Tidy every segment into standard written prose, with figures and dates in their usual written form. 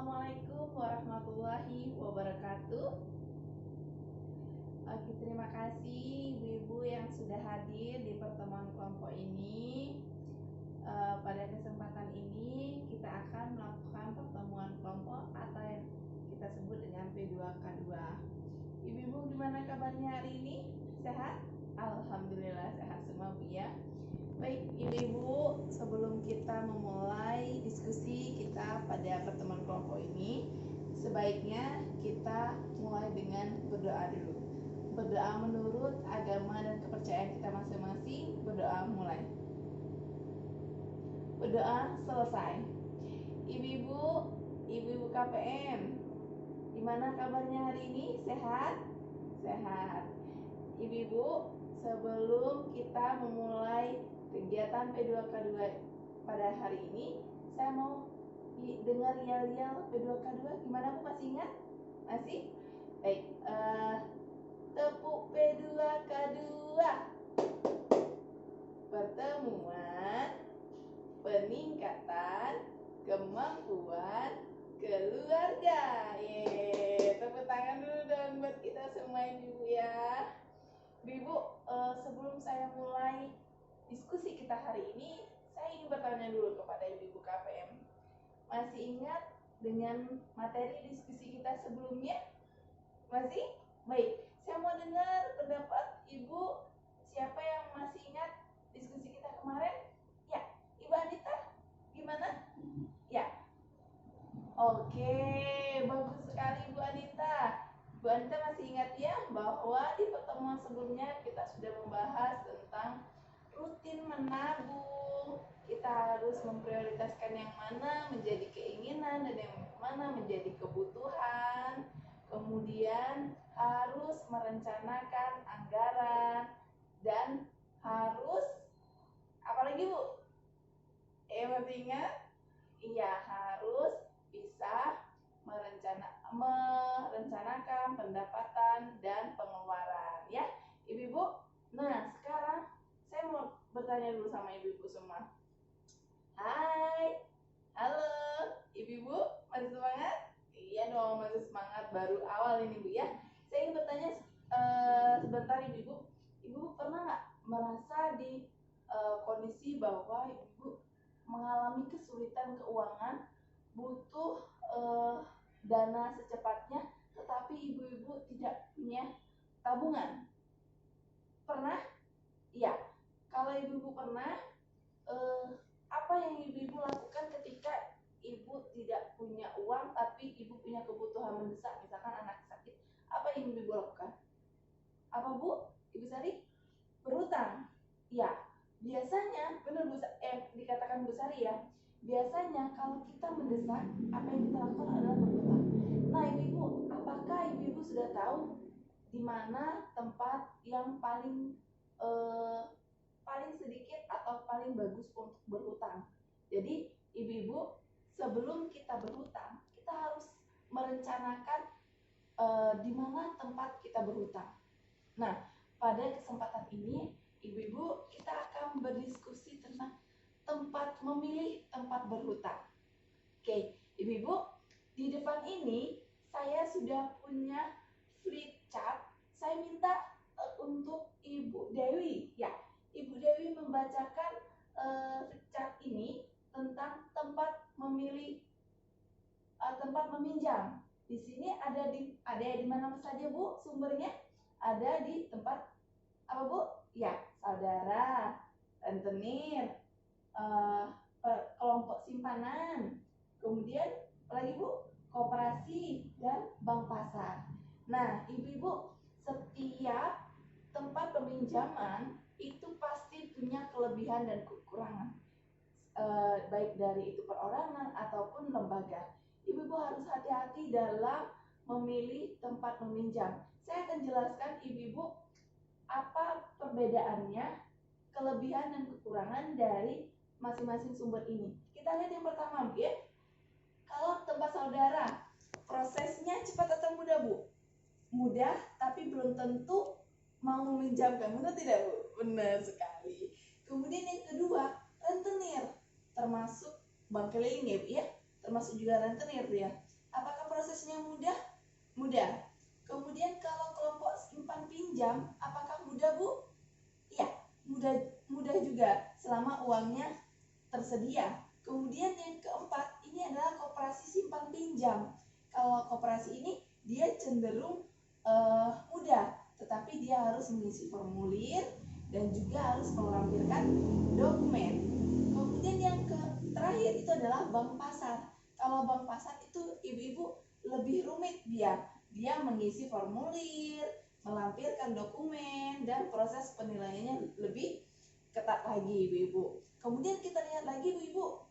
Assalamualaikum warahmatullahi wabarakatuh. Oke, terima kasih ibu-ibu yang sudah hadir di pertemuan kelompok ini. Pada kesempatan ini kita akan melakukan pertemuan kelompok atau yang kita sebut dengan P2K2. Ibu-ibu gimana kabarnya hari ini? Sehat? Alhamdulillah sehat semua Bu ya. Baik ibu-ibu, sebelum kita memulai diskusi kita pada pertemuan kelompok ini, sebaiknya kita mulai dengan berdoa dulu. Berdoa menurut agama dan kepercayaan kita masing-masing. Berdoa mulai. Berdoa selesai. Ibu-ibu KPM, gimana kabarnya hari ini? Sehat? Sehat. Ibu-ibu, sebelum kita memulai kegiatan P2K2 pada hari ini, saya mau dengar yel-yel P2K2. Gimana Bu, masih ingat? Masih? Baik, tepuk P2K2. Pertemuan peningkatan kemampuan keluarga. Tepuk tangan dulu dong buat kita semua ibu ya. Ibu, sebelum saya mulai diskusi kita hari ini, saya ingin bertanya dulu kepada ibu-ibu KPM. Masih ingat dengan materi diskusi kita sebelumnya? Masih? Baik, saya mau dengar pendapat ibu. Siapa yang masih ingat diskusi kita kemarin? Ya, Ibu Anita, gimana? Ya. Oke, bagus sekali Bu Anita. Bu Anita masih ingat ya bahwa di pertemuan sebelumnya kita sudah membahas tentang rutin menabung. Kita harus memprioritaskan yang mana menjadi keinginan dan yang mana menjadi kebutuhan. Kemudian harus merencanakan anggaran dan harus apalagi Bu? Masih ingat? Iya, harus bisa merencanakan pendapatan dan pengeluaran ya ibu-ibu. Nah sekarang saya mau bertanya dulu sama ibu-ibu semua. Hai, halo ibu-ibu, masih semangat? Iya dong, masih semangat, baru awal ini Bu ya. Saya ingin bertanya sebentar ibu-ibu. Ibu pernah nggak merasa di kondisi bahwa ibu mengalami kesulitan keuangan, butuh dana secepatnya, tetapi ibu-ibu tidak punya tabungan? Pernah? Iya. Kalau ibu-ibu pernah, apa yang ibu-ibu lakukan ketika ibu tidak punya uang tapi ibu punya kebutuhan mendesak, misalkan anak sakit? Apa yang ibu-ibu lakukan? Apa Bu? Ibu Sari? Berhutang. Ya, biasanya benar dikatakan Bu Sari ya. Biasanya kalau kita mendesak, apa yang kita lakukan adalah berhutang. Nah, ibu-ibu, apakah ibu-ibu sudah tahu di mana tempat yang paling sedikit atau paling bagus untuk berhutang? Jadi, ibu-ibu, sebelum kita berhutang, kita harus merencanakan di mana tempat kita berhutang. Nah, pada kesempatan ini, ibu-ibu, kita akan berdiskusi tentang memilih tempat berhutang. Oke, ibu-ibu, di depan ini saya sudah punya flip chart. Saya minta untuk Ibu Dewi, ya, Ibu Dewi membacakan flip chart ini tentang tempat tempat meminjam. Di sini ada di mana saja Bu sumbernya? Ada di tempat apa Bu? Ya, saudara, rentenir, kelompok simpanan, kemudian apalagi Bu? Koperasi dan bank pasar. Nah, ibu-ibu, setiap tempat peminjaman itu pasti punya kelebihan dan kekurangan, baik dari itu perorangan ataupun lembaga. Ibu-ibu harus hati-hati dalam memilih tempat meminjam. Saya akan jelaskan ibu-ibu apa perbedaannya, kelebihan dan kekurangan dari masing-masing sumber ini. Kita lihat yang pertama Bu ya. Kalau tempat saudara, prosesnya cepat atau mudah Bu? Mudah, tapi belum tentu mau meminjamkan. Benar tidak Bu? Benar sekali. Kemudian yang kedua, rentenir, termasuk bank keliling ya Bu ya, termasuk juga rentenir Bu ya. prosesnya mudah? Mudah. Kemudian kalau kelompok simpan pinjam, apakah mudah, Bu? Iya, mudah juga selama uangnya tersedia. Kemudian yang keempat, ini adalah koperasi simpan pinjam. Kalau koperasi ini dia cenderung mudah, tetapi dia harus mengisi formulir dan juga harus melampirkan dokumen. Kemudian yang terakhir itu adalah bank pasar. Kalau bank pasar itu ibu-ibu lebih rumit dia mengisi formulir, melampirkan dokumen, dan proses penilaiannya lebih ketat lagi ibu-ibu. Kemudian kita lihat lagi ibu-ibu,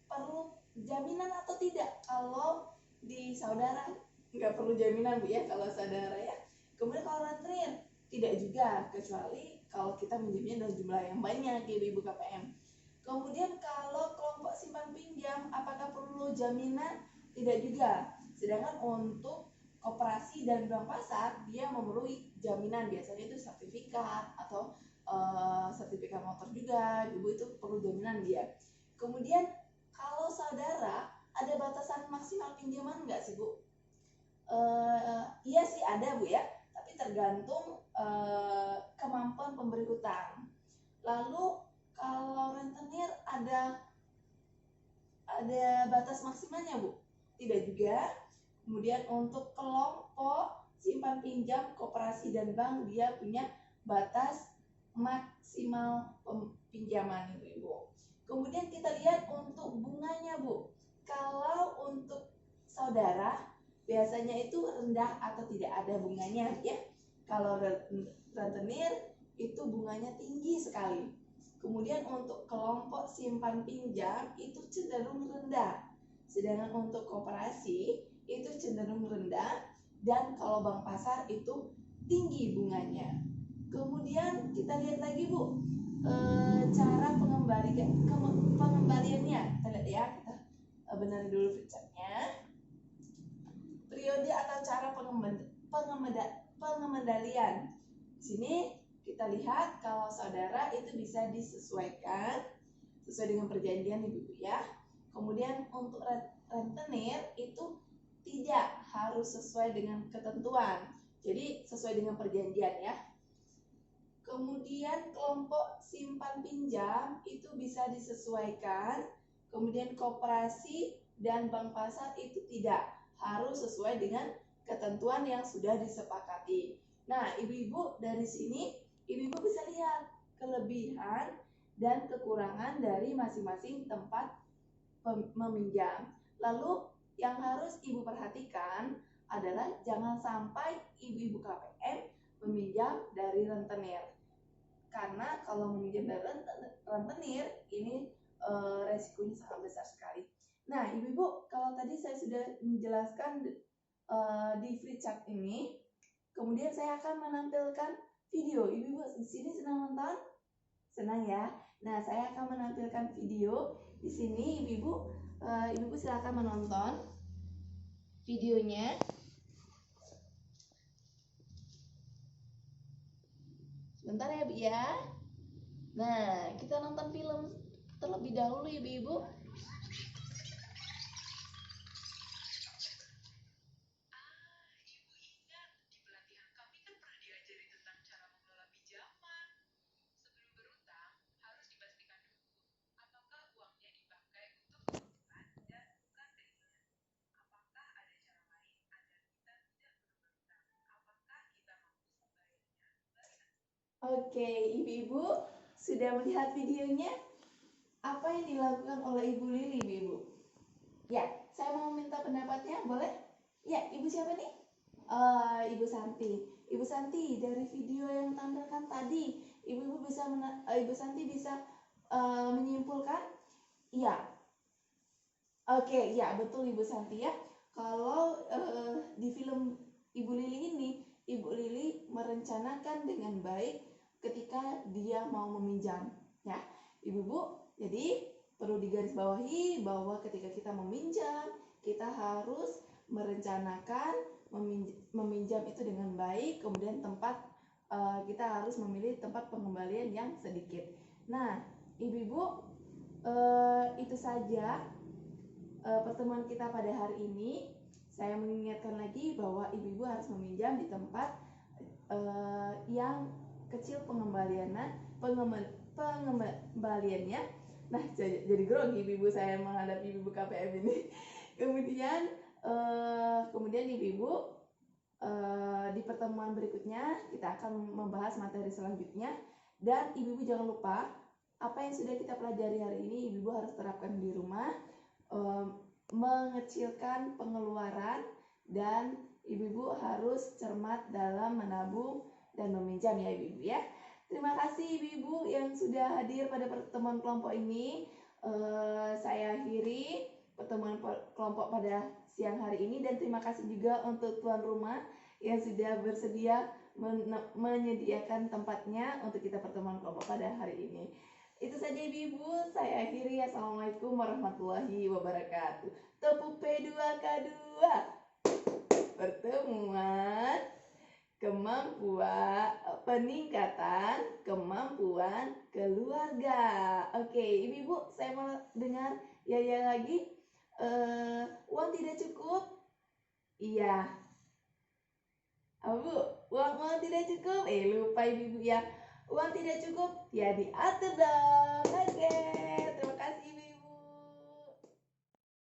perlu jaminan atau tidak? Kalau di saudara nggak perlu jaminan Bu ya kalau saudara ya. Kemudian kalau rentenir tidak juga, kecuali kalau kita minjemnya dalam jumlah yang banyak ibu-ibu KPM. Kemudian kalau kelompok simpan pinjam, apakah perlu jaminan? Tidak juga. Sedangkan untuk koperasi dan bank pasar dia memerlukan jaminan, biasanya itu sertifikat atau sertifikat motor juga, ibu itu perlu jaminan dia. Kemudian kalau saudara ada batasan maksimal pinjaman nggak sih Bu? Iya sih ada Bu ya, tapi tergantung kemampuan pemberi hutang. Lalu kalau rentenir ada batas maksimalnya Bu? Tidak juga. Kemudian untuk kelompok simpan pinjam, koperasi dan bank dia punya batas maksimal pinjaman ibu-ibu. Kemudian kita lihat untuk bunganya Bu. Kalau untuk saudara biasanya itu rendah atau tidak ada bunganya ya. Kalau rentenir itu bunganya tinggi sekali. Kemudian untuk kelompok simpan pinjam itu cenderung rendah. Sedangkan untuk koperasi itu cenderung rendah, dan kalau bank pasar itu tinggi bunganya. Kemudian kita lihat lagi Bu, cara pengembaliannya. Kita lihat ya, kita benar dulu flipchartnya. Periode atau cara pengemendalian. Di sini kita lihat kalau saudara itu bisa disesuaikan sesuai dengan perjanjian ibu ya. Kemudian untuk rentenir itu tidak harus sesuai dengan ketentuan, jadi sesuai dengan perjanjian ya. Kemudian kelompok simpan pinjam itu bisa disesuaikan. Kemudian koperasi dan bank pasar itu tidak harus sesuai dengan ketentuan yang sudah disepakati. Nah ibu-ibu dari sini ibu-ibu bisa lihat kelebihan dan kekurangan dari masing-masing tempat meminjam. Lalu yang harus ibu perhatikan adalah jangan sampai ibu-ibu KPM meminjam dari rentenir. Karena kalau meminjam dari rentenir ini resikonya sangat besar sekali. Nah, ibu-ibu, kalau tadi saya sudah menjelaskan di free chat ini, kemudian saya akan menampilkan video. Ibu-ibu di sini senang nonton? Senang ya. Nah, saya akan menampilkan video di sini. Ibu-ibu silakan menonton videonya. Sebentar ya Bu ya. Nah, kita nonton film terlebih dahulu ibu-ibu. Oke, ibu-ibu sudah melihat videonya? Apa yang dilakukan oleh Ibu Lili, ibu? Ya, saya mau minta pendapatnya, boleh? Ya, ibu siapa nih? Ibu Santi. Ibu Santi, dari video yang tampilkan tadi, ibu Santi bisa menyimpulkan? Ya. Oke, ya betul Ibu Santi ya. Kalau di film Ibu Lili ini, Ibu Lili merencanakan dengan baik ketika dia mau meminjam ya ibu-ibu. Jadi perlu digarisbawahi bahwa ketika kita meminjam kita harus merencanakan meminjam itu dengan baik. Kemudian kita harus memilih tempat pengembalian yang sedikit. Nah ibu-ibu, itu saja pertemuan kita pada hari ini. saya mengingatkan lagi bahwa ibu-ibu harus meminjam di tempat yang kecil pengembaliannya. Nah, jadi grogi ibu-ibu saya menghadapi ibu KPM ini. Kemudian ibu-ibu di pertemuan berikutnya kita akan membahas materi selanjutnya, dan ibu-ibu jangan lupa apa yang sudah kita pelajari hari ini ibu-ibu harus terapkan di rumah, mengecilkan pengeluaran, dan ibu-ibu harus cermat dalam menabung dan meminjam ya ibu-ibu ya. Terima kasih ibu-ibu yang sudah hadir pada pertemuan kelompok ini. Saya akhiri pertemuan kelompok pada siang hari ini, dan terima kasih juga untuk tuan rumah yang sudah bersedia menyediakan tempatnya untuk kita pertemuan kelompok pada hari ini. Itu saja ibu-ibu, saya akhiri. Assalamualaikum warahmatullahi wabarakatuh. Tepuk P2K2. Pertemuan peningkatan kemampuan keluarga. Oke, ibu-ibu, saya mau dengar ya lagi. Uang tidak cukup? Iya. Bu, uang tidak cukup? Lupa ibu-ibu ya. Uang tidak cukup? Ya diatur dong. Oke.